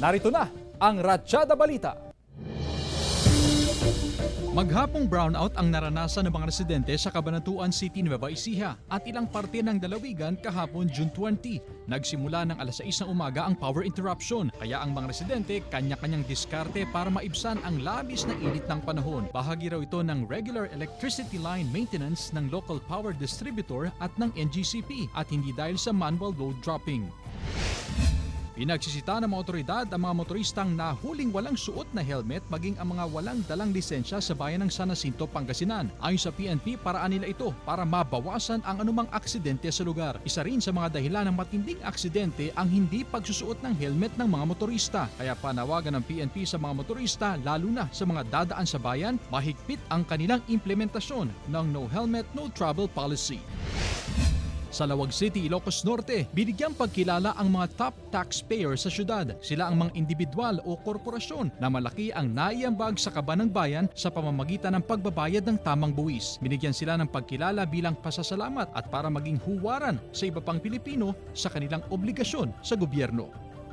Narito na ang Ratsyada Balita. Maghapong brownout ang naranasan ng mga residente sa Cabanatuan City, Nueva Ecija at ilang parte ng Dalawigan kahapon June 20. Nagsimula ng alas 6 ng umaga ang power interruption, kaya ang mga residente kanya-kanyang diskarte para maibsan ang labis na init ng panahon. Bahagi raw ito ng regular electricity line maintenance ng local power distributor at ng NGCP at hindi dahil sa manual load dropping. Pinagsisita ng mga otoridad ang mga motoristang nahuling walang suot na helmet maging ang mga walang dalang lisensya sa bayan ng San Jacinto, Pangasinan. Ayon sa PNP, paraan nila ito para mabawasan ang anumang aksidente sa lugar. Isa rin sa mga dahilan ng matinding aksidente ang hindi pagsusuot ng helmet ng mga motorista. Kaya panawagan ng PNP sa mga motorista, lalo na sa mga dadaan sa bayan, mahigpit ang kanilang implementasyon ng No Helmet, No Travel policy. Sa Lawag City, Ilocos Norte, binigyang pagkilala ang mga top taxpayer sa syudad. Sila ang mga individual o korporasyon na malaki ang naiambag sa kaban ng bayan sa pamamagitan ng pagbabayad ng tamang buwis. Binigyan sila ng pagkilala bilang pasasalamat at para maging huwaran sa iba pang Pilipino sa kanilang obligasyon sa gobyerno.